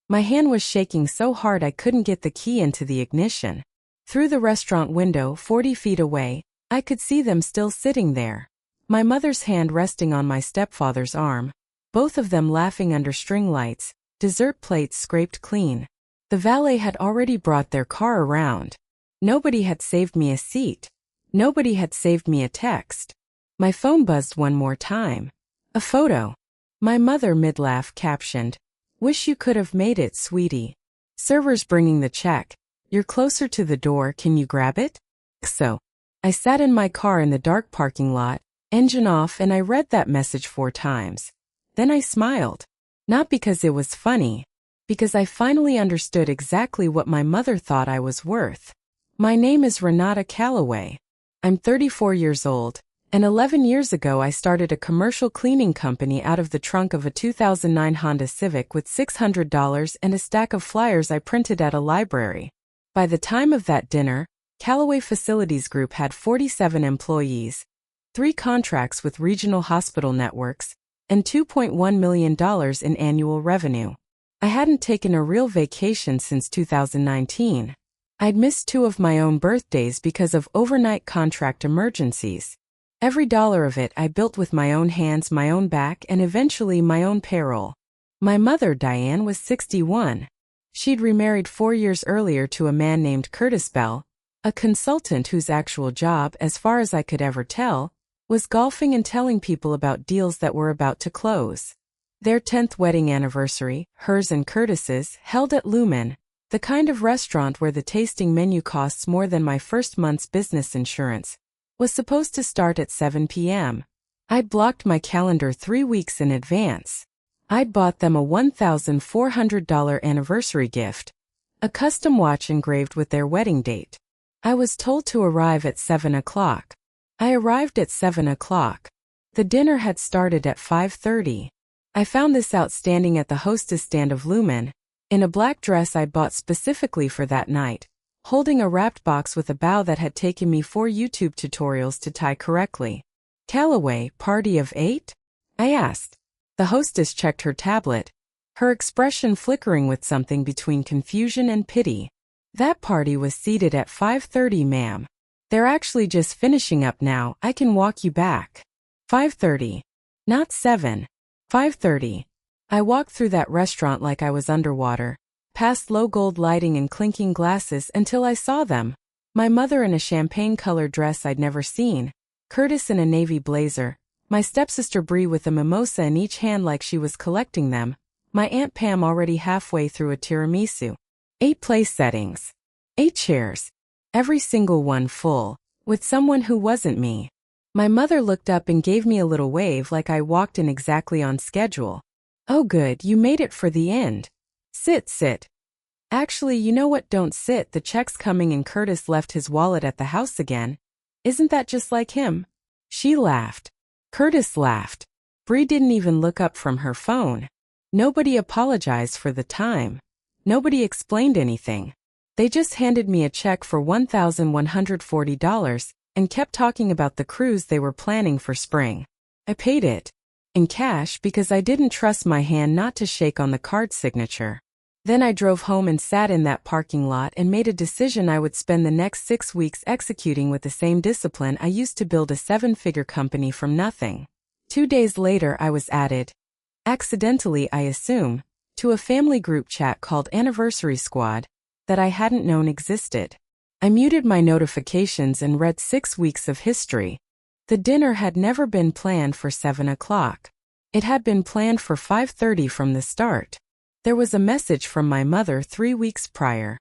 My hand was shaking so hard I couldn't get the key into the ignition. Through the restaurant window 40 feet away, I could see them still sitting there. My mother's hand resting on my stepfather's arm, both of them laughing under string lights, dessert plates scraped clean. The valet had already brought their car around. Nobody had saved me a seat. Nobody had saved me a text. My phone buzzed one more time. A photo. My mother mid-laugh captioned, "Wish you could have made it, sweetie. Server's bringing the check. You're closer to the door, can you grab it?" So, I sat in my car in the dark parking lot, engine off, and I read that message 4 times. Then I smiled. Not because it was funny, because I finally understood exactly what my mother thought I was worth. My name is Renata Calloway. I'm 34 years old, and 11 years ago I started a commercial cleaning company out of the trunk of a 2009 Honda Civic with $600 and a stack of flyers I printed at a library. By the time of that dinner, Calloway Facilities Group had 47 employees, 3 contracts with regional hospital networks, and $2.1 million in annual revenue. I hadn't taken a real vacation since 2019. I'd missed 2 of my own birthdays because of overnight contract emergencies. Every dollar of it I built with my own hands, my own back, and eventually my own payroll. My mother, Diane, was 61. She'd remarried 4 years earlier to a man named Curtis Bell, a consultant whose actual job, as far as I could ever tell, was golfing and telling people about deals that were about to close. Their 10th wedding anniversary, hers and Curtis's, held at Lumen, the kind of restaurant where the tasting menu costs more than my first month's business insurance, was supposed to start at 7 p.m. I'd blocked my calendar 3 weeks in advance. I'd bought them a $1,400 anniversary gift, a custom watch engraved with their wedding date. I was told to arrive at 7 o'clock. I arrived at 7 o'clock. The dinner had started at 5:30. I found this out standing at the hostess stand of Lumen, in a black dress I'd bought specifically for that night, holding a wrapped box with a bow that had taken me 4 YouTube tutorials to tie correctly. "Calloway, party of 8?" I asked. The hostess checked her tablet, her expression flickering with something between confusion and pity. "That party was seated at 5:30, ma'am. They're actually just finishing up now. I can walk you back." 5:30. Not 7. 5:30. I walked through that restaurant like I was underwater, past low gold lighting and clinking glasses until I saw them. My mother in a champagne-colored dress I'd never seen, Curtis in a navy blazer, my stepsister Bree with a mimosa in each hand like she was collecting them, my Aunt Pam already halfway through a tiramisu. 8 place settings. 8 chairs. Every single one full, with someone who wasn't me. My mother looked up and gave me a little wave like I walked in exactly on schedule. "Oh good, you made it for the end. Sit. Actually, you know what, don't sit, the check's coming," and Curtis left his wallet at the house again. "Isn't that just like him?" She laughed. Curtis laughed. Bree didn't even look up from her phone. Nobody apologized for the time. Nobody explained anything. They just handed me a check for $1,140 and kept talking about the cruise they were planning for spring. I paid it in cash because I didn't trust my hand not to shake on the card signature. Then I drove home and sat in that parking lot and made a decision I would spend the next 6 weeks executing with the same discipline I used to build a 7-figure company from nothing. 2 days later I was added, accidentally I assume, to a family group chat called Anniversary Squad that I hadn't known existed. I muted my notifications and read 6 weeks of history. The dinner had never been planned for 7 o'clock. It had been planned for 5:30 from the start. There was a message from my mother 3 weeks prior.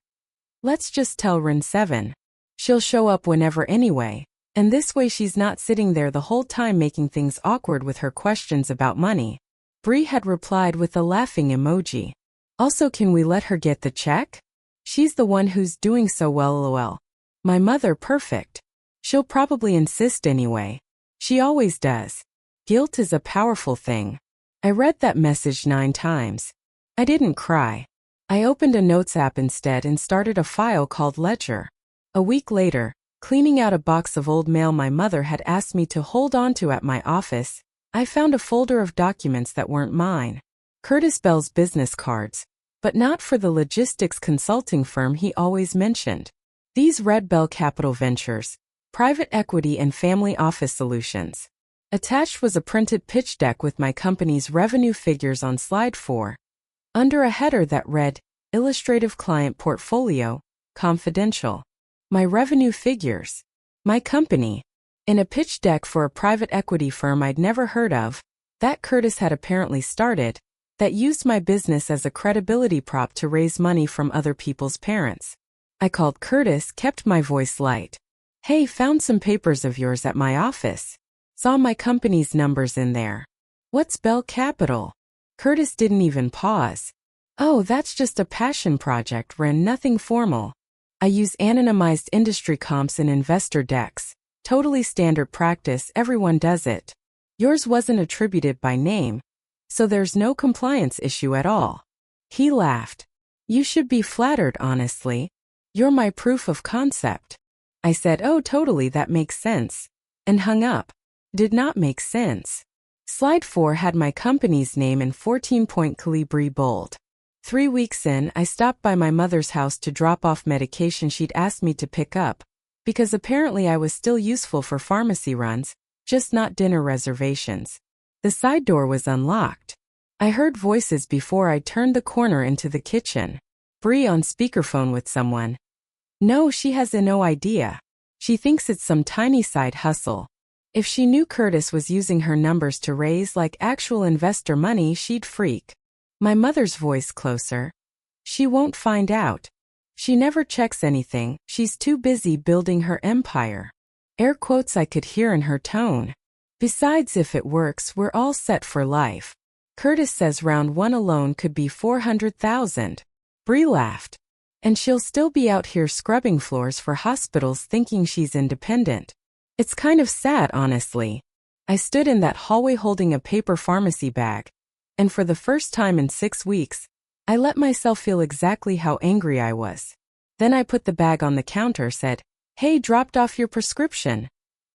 "Let's just tell Ren 7. She'll show up whenever anyway, and this way she's not sitting there the whole time making things awkward with her questions about money." Bree had replied with a laughing emoji. "Also, can we let her get the check? She's the one who's doing so well, lol. My mother, perfect. She'll probably insist anyway. She always does. Guilt is a powerful thing." I read that message 9 times. I didn't cry. I opened a notes app instead and started a file called Ledger. A week later, cleaning out a box of old mail my mother had asked me to hold on to at my office, I found a folder of documents that weren't mine. Curtis Bell's business cards, but not for the logistics consulting firm he always mentioned. These read Bell Capital Ventures, Private Equity and Family Office Solutions. Attached was a printed pitch deck with my company's revenue figures on slide 4, under a header that read, Illustrative Client Portfolio, Confidential. My revenue figures. My company. In a pitch deck for a private equity firm I'd never heard of, that Curtis had apparently started, that used my business as a credibility prop to raise money from other people's parents. I called Curtis, kept my voice light. Hey, found some papers of yours at my office. Saw my company's numbers in there. What's Bell Capital? Curtis didn't even pause. Oh, that's just a passion project, Ren, nothing formal. I use anonymized industry comps and investor decks. Totally standard practice, everyone does it. Yours wasn't attributed by name, so there's no compliance issue at all. He laughed. You should be flattered, honestly. You're my proof of concept. I said, oh, totally, that makes sense. And hung up. Did not make sense. Slide 4 had my company's name in 14-point calibri bold. 3 weeks in, I stopped by my mother's house to drop off medication she'd asked me to pick up, because apparently I was still useful for pharmacy runs, just not dinner reservations. The side door was unlocked. I heard voices before I turned the corner into the kitchen. Bree on speakerphone with someone. No, she has no idea. She thinks it's some tiny side hustle. If she knew Curtis was using her numbers to raise like actual investor money, she'd freak. My mother's voice closer. She won't find out. She never checks anything, she's too busy building her empire. Air quotes I could hear in her tone. Besides, if it works, we're all set for life. Curtis says round 1 alone could be 400,000. Bree laughed. And she'll still be out here scrubbing floors for hospitals thinking she's independent. It's kind of sad, honestly. I stood in that hallway holding a paper pharmacy bag, and for the first time in 6 weeks, I let myself feel exactly how angry I was. Then I put the bag on the counter, said, Hey, dropped off your prescription,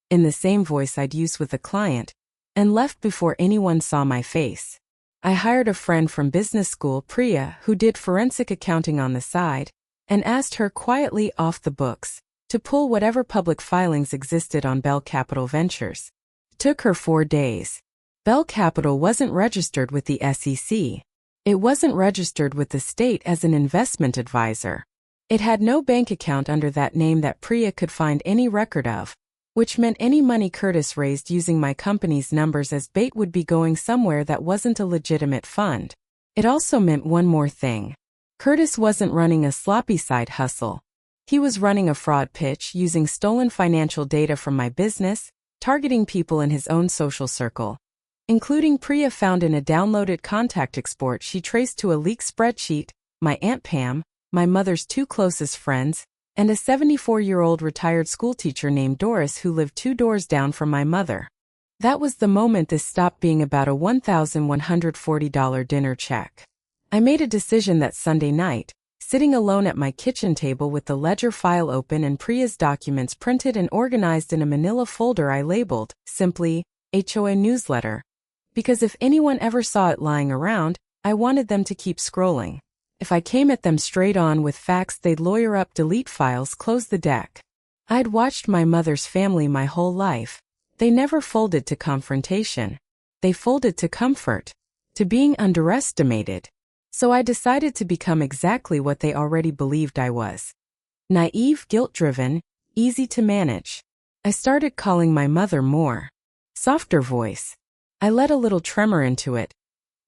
in the same voice I'd used with a client, and left before anyone saw my face. I hired a friend from business school, Priya, who did forensic accounting on the side, and asked her quietly off the books to pull whatever public filings existed on Bell Capital Ventures. Took her 4 days. Bell Capital wasn't registered with the SEC. It wasn't registered with the state as an investment advisor. It had no bank account under that name that Priya could find any record of, which meant any money Curtis raised using my company's numbers as bait would be going somewhere that wasn't a legitimate fund. It also meant one more thing. Curtis wasn't running a sloppy side hustle. He was running a fraud pitch using stolen financial data from my business, targeting people in his own social circle, including Priya found in a downloaded contact export she traced to a leaked spreadsheet, my Aunt Pam, my mother's 2 closest friends, and a 74-year-old retired schoolteacher named Doris who lived 2 doors down from my mother. That was the moment this stopped being about a $1,140 dinner check. I made a decision that Sunday night, sitting alone at my kitchen table with the ledger file open and Priya's documents printed and organized in a manila folder I labeled, simply, HOA newsletter. Because if anyone ever saw it lying around, I wanted them to keep scrolling. If I came at them straight on with facts, they'd lawyer up, delete files, close the deck. I'd watched my mother's family my whole life. They never folded to confrontation. They folded to comfort, to being underestimated. So I decided to become exactly what they already believed I was. Naive, guilt-driven, easy to manage. I started calling my mother more. Softer voice. I let a little tremor into it.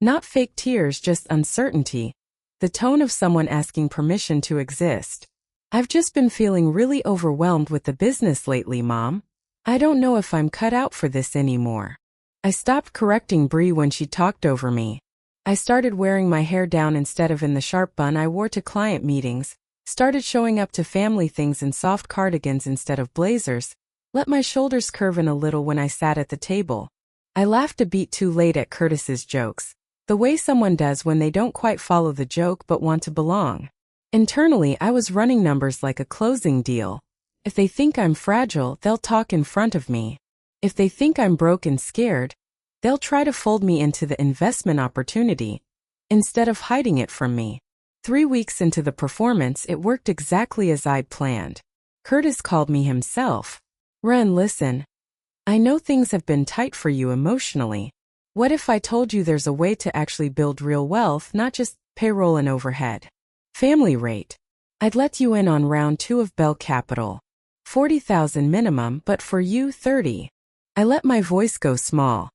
Not fake tears, just uncertainty. The tone of someone asking permission to exist. I've just been feeling really overwhelmed with the business lately, Mom. I don't know if I'm cut out for this anymore. I stopped correcting Bree when she talked over me. I started wearing my hair down instead of in the sharp bun I wore to client meetings, started showing up to family things in soft cardigans instead of blazers, let my shoulders curve in a little when I sat at the table. I laughed a beat too late at Curtis's jokes, the way someone does when they don't quite follow the joke but want to belong. Internally, I was running numbers like a closing deal. If they think I'm fragile, they'll talk in front of me. If they think I'm broke and scared, they'll try to fold me into the investment opportunity, instead of hiding it from me. 3 weeks into the performance, it worked exactly as I'd planned. Curtis called me himself. "Ren, listen. I know things have been tight for you emotionally. What if I told you there's a way to actually build real wealth, not just payroll and overhead? Family rate. I'd let you in on round 2 of Bell Capital. 40,000 minimum, but for you 30. I let my voice go small.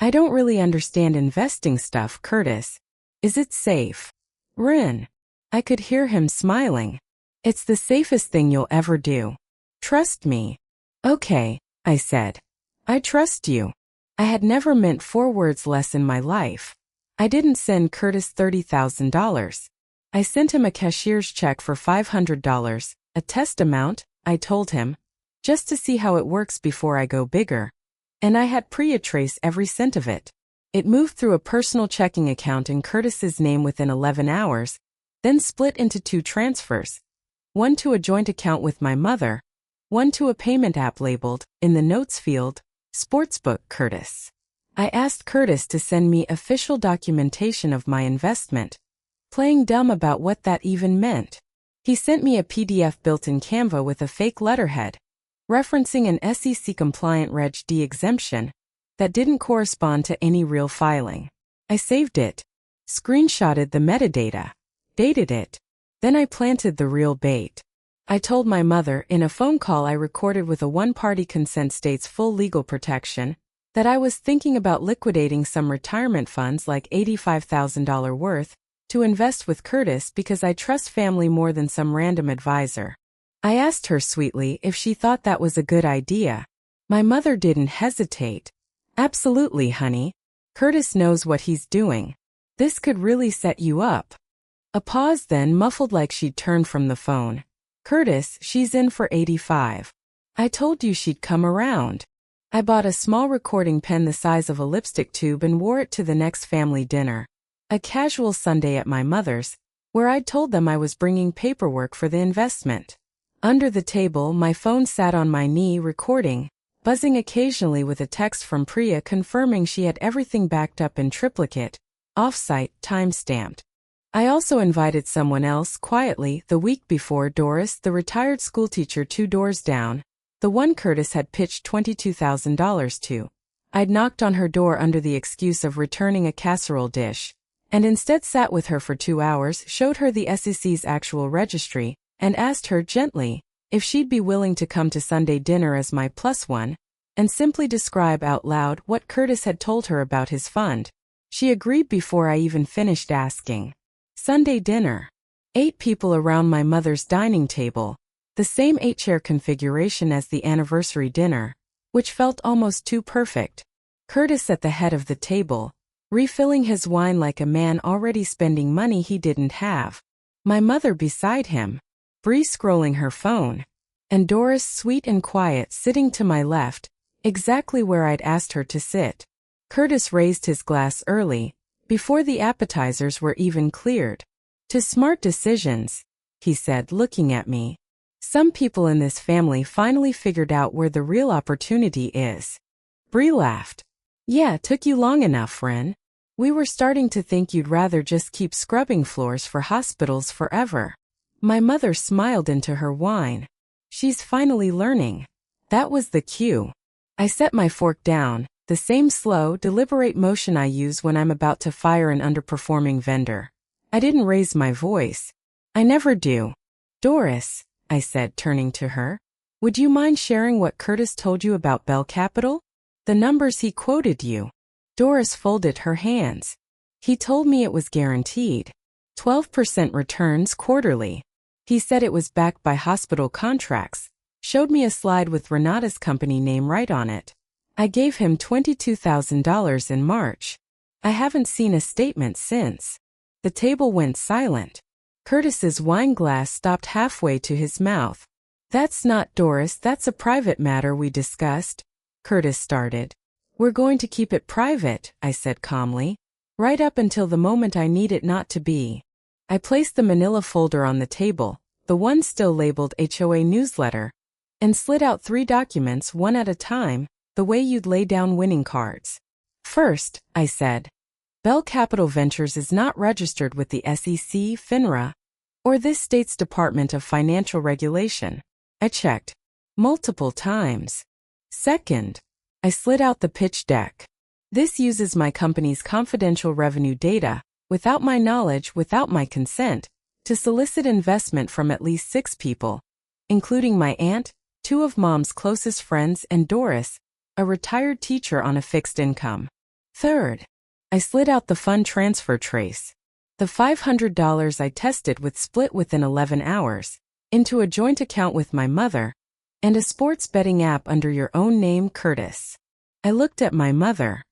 "I don't really understand investing stuff, Curtis. Is it safe?" "Rin." I could hear him smiling. "It's the safest thing you'll ever do. Trust me." "Okay," I said. "I trust you." I had never meant 4 words less in my life. I didn't send Curtis $30,000. I sent him a cashier's check for $500, a test amount, I told him, just to see how it works before I go bigger. And I had Priya trace every cent of it. It moved through a personal checking account in Curtis's name within 11 hours, then split into 2 transfers. One to a joint account with my mother, one to a payment app labeled, in the notes field, Sportsbook Curtis. I asked Curtis to send me official documentation of my investment, playing dumb about what that even meant. He sent me a PDF built in Canva with a fake letterhead, referencing an SEC-compliant Reg D exemption that didn't correspond to any real filing. I saved it, screenshotted the metadata, dated it. Then I planted the real bait. I told my mother, in a phone call I recorded with a one-party consent state's full legal protection, that I was thinking about liquidating some retirement funds like $85,000 worth to invest with Curtis because I trust family more than some random advisor. I asked her sweetly if she thought that was a good idea. My mother didn't hesitate. "Absolutely, honey. Curtis knows what he's doing. This could really set you up." A pause, then muffled like she'd turned from the phone. "Curtis, she's in for 85. I told you she'd come around." I bought a small recording pen the size of a lipstick tube and wore it to the next family dinner. A casual Sunday at my mother's, where I'd told them I was bringing paperwork for the investment. Under the table, my phone sat on my knee recording, buzzing occasionally with a text from Priya confirming she had everything backed up in triplicate, off-site, time-stamped. I also invited someone else quietly the week before, Doris, the retired schoolteacher 2 doors down, the one Curtis had pitched $22,000 to. I'd knocked on her door under the excuse of returning a casserole dish, and instead sat with her for 2 hours, showed her the SEC's actual registry, and asked her gently if she'd be willing to come to Sunday dinner as my +1, and simply describe out loud what Curtis had told her about his fund. She agreed before I even finished asking. Sunday dinner. 8 people around my mother's dining table, the same 8-chair configuration as the anniversary dinner, which felt almost too perfect. Curtis at the head of the table, refilling his wine like a man already spending money he didn't have. My mother beside him, Bree scrolling her phone, and Doris sweet and quiet sitting to my left, exactly where I'd asked her to sit. Curtis raised his glass early, before the appetizers were even cleared. "To smart decisions," he said, looking at me. "Some people in this family finally figured out where the real opportunity is." Bree laughed. "Yeah, took you long enough, Ren. We were starting to think you'd rather just keep scrubbing floors for hospitals forever." My mother smiled into her wine. "She's finally learning." That was the cue. I set my fork down, the same slow, deliberate motion I use when I'm about to fire an underperforming vendor. I didn't raise my voice. I never do. "Doris," I said, turning to her, "would you mind sharing what Curtis told you about Bell Capital? The numbers he quoted you." Doris folded her hands. "He told me it was guaranteed. 12% returns quarterly. He said it was backed by hospital contracts, showed me a slide with Renata's company name right on it. I gave him $22,000 in March. I haven't seen a statement since." The table went silent. Curtis's wine glass stopped halfway to his mouth. "That's not, Doris, that's a private matter we discussed," Curtis started. "We're going to keep it private," I said calmly, "right up until the moment I need it not to be." I placed the manila folder on the table, the one still labeled HOA newsletter, and slid out 3 documents one at a time, the way you'd lay down winning cards. "First," I said, Bell Capital Ventures is not registered with the SEC, FINRA, or this state's Department of Financial Regulation. I checked multiple times. Second, I slid out the pitch deck. This uses my company's confidential revenue data, without my knowledge, without my consent, to solicit investment from at least 6 people, including my aunt, 2 of Mom's closest friends, and Doris, a retired teacher on a fixed income. Third, I slid out the fund transfer trace. The $500 I tested with split within 11 hours, into a joint account with my mother, and a sports betting app under your own name, Curtis. I looked at my mother.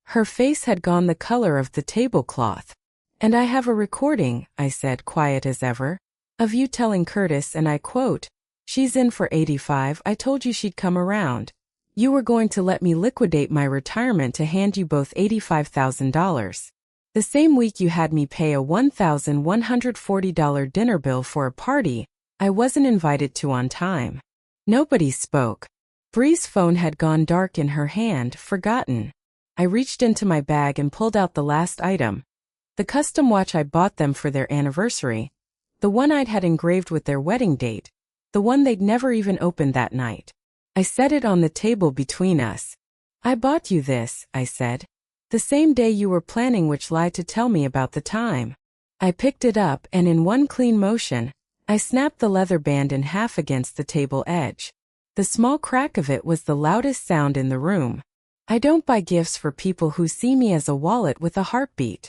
Her face had gone the color of the tablecloth. And I have a recording, I said, quiet as ever, of you telling Curtis, and I quote, "She's in for 85, I told you she'd come around. You were going to let me liquidate my retirement to hand you both $85,000. The same week you had me pay a $1,140 dinner bill for a party I wasn't invited to on time." Nobody spoke. Bree's phone had gone dark in her hand, forgotten. I reached into my bag and pulled out the last item. The custom watch I bought them for their anniversary. The one I'd had engraved with their wedding date. The one they'd never even opened that night. I set it on the table between us. "I bought you this," I said, "the same day you were planning which lie to tell me about the time." I picked it up and in one clean motion, I snapped the leather band in half against the table edge. The small crack of it was the loudest sound in the room. I don't buy gifts for people who see me as a wallet with a heartbeat.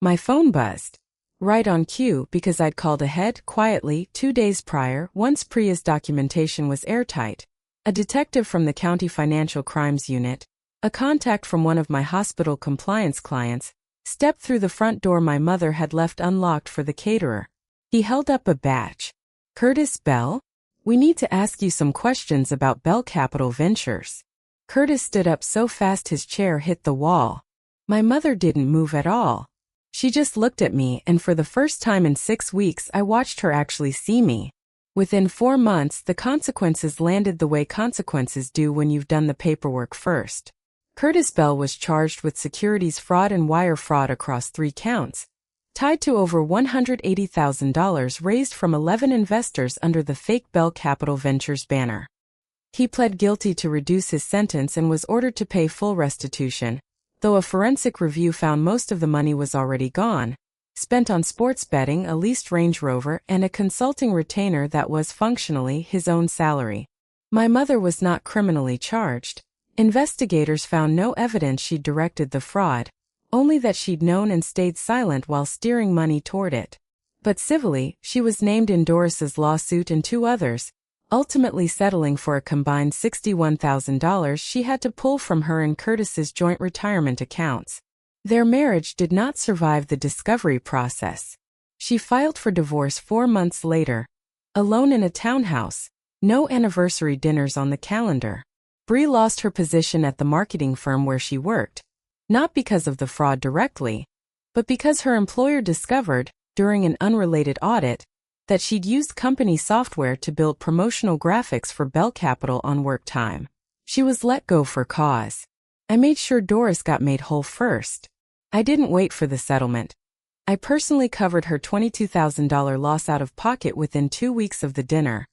My phone buzzed. Right on cue, because I'd called ahead, quietly, 2 days prior, once Priya's documentation was airtight. A detective from the County Financial Crimes Unit, a contact from one of my hospital compliance clients, stepped through the front door my mother had left unlocked for the caterer. He held up a batch. "Curtis Bell? We need to ask you some questions about Bell Capital Ventures." Curtis stood up so fast his chair hit the wall. My mother didn't move at all. She just looked at me, and for the first time in 6 weeks I watched her actually see me. Within 4 months, the consequences landed the way consequences do when you've done the paperwork first. Curtis Bell was charged with securities fraud and wire fraud across 3 counts, tied to over $180,000 raised from 11 investors under the fake Bell Capital Ventures banner. He pled guilty to reduce his sentence and was ordered to pay full restitution, though a forensic review found most of the money was already gone, spent on sports betting, a leased Range Rover, and a consulting retainer that was functionally his own salary. My mother was not criminally charged. Investigators found no evidence she'd directed the fraud, only that she'd known and stayed silent while steering money toward it. But civilly, she was named in Doris's lawsuit and 2 others, ultimately settling for a combined $61,000 she had to pull from her and Curtis's joint retirement accounts. Their marriage did not survive the discovery process. She filed for divorce 4 months later, alone in a townhouse, no anniversary dinners on the calendar. Bree lost her position at the marketing firm where she worked, not because of the fraud directly, but because her employer discovered, during an unrelated audit, that she'd used company software to build promotional graphics for Bell Capital on work time. She was let go for cause. I made sure Doris got made whole first. I didn't wait for the settlement. I personally covered her $22,000 loss out of pocket within 2 weeks of the dinner.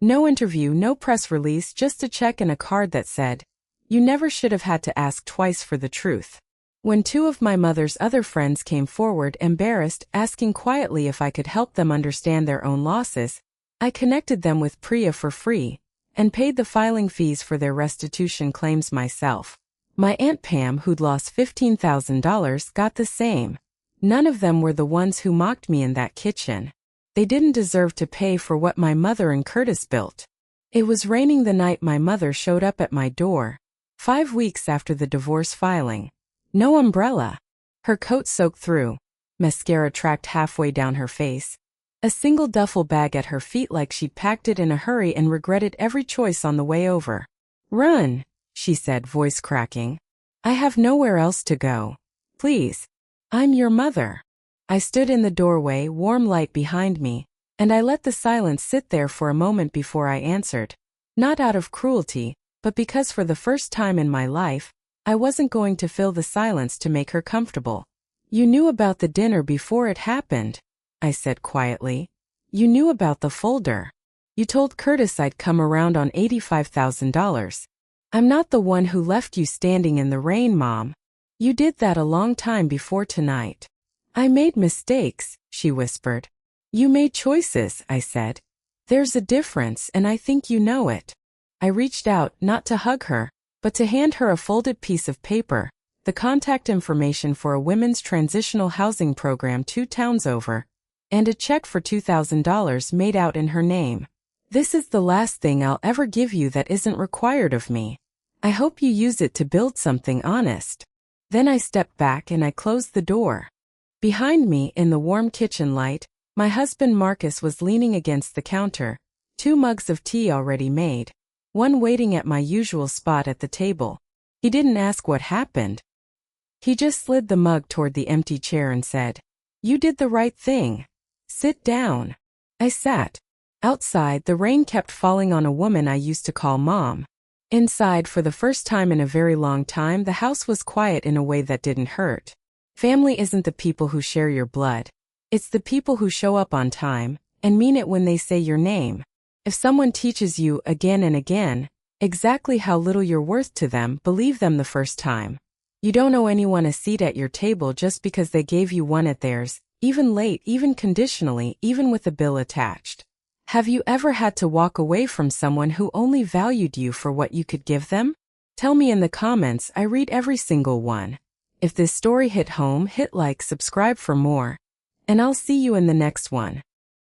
No interview, no press release, just a check and a card that said, "You never should have had to ask twice for the truth." When 2 of my mother's other friends came forward, embarrassed, asking quietly if I could help them understand their own losses, I connected them with Priya for free, and paid the filing fees for their restitution claims myself. My Aunt Pam, who'd lost $15,000, got the same. None of them were the ones who mocked me in that kitchen. They didn't deserve to pay for what my mother and Curtis built. It was raining the night my mother showed up at my door, 5 weeks after the divorce filing. No umbrella. Her coat soaked through. Mascara tracked halfway down her face. A single duffel bag at her feet like she'd packed it in a hurry and regretted every choice on the way over. "Run," she said, voice cracking. "I have nowhere else to go. Please. I'm your mother." I stood in the doorway, warm light behind me, and I let the silence sit there for a moment before I answered. Not out of cruelty, but because for the first time in my life, I wasn't going to fill the silence to make her comfortable. You knew about the dinner before it happened, I said quietly. You knew about the folder. You told Curtis I'd come around on $85,000. I'm not the one who left you standing in the rain, Mom. You did that a long time before tonight. I made mistakes, she whispered. You made choices, I said. There's a difference, and I think you know it. I reached out, not to hug her, but to hand her a folded piece of paper, the contact information for a women's transitional housing program 2 towns over, and a check for $2,000 made out in her name. This is the last thing I'll ever give you that isn't required of me. I hope you use it to build something honest. Then I stepped back and I closed the door. Behind me, in the warm kitchen light, my husband Marcus was leaning against the counter, 2 mugs of tea already made, one waiting at my usual spot at the table. He didn't ask what happened. He just slid the mug toward the empty chair and said, "You did the right thing. Sit down." I sat. Outside, the rain kept falling on a woman I used to call Mom. Inside, for the first time in a very long time, the house was quiet in a way that didn't hurt. Family isn't the people who share your blood. It's the people who show up on time and mean it when they say your name. If someone teaches you again and again exactly how little you're worth to them, believe them the first time. You don't owe anyone a seat at your table just because they gave you one at theirs, even late, even conditionally, even with a bill attached. Have you ever had to walk away from someone who only valued you for what you could give them? Tell me in the comments. I read every single one. If this story hit home, hit like, subscribe for more, and I'll see you in the next one.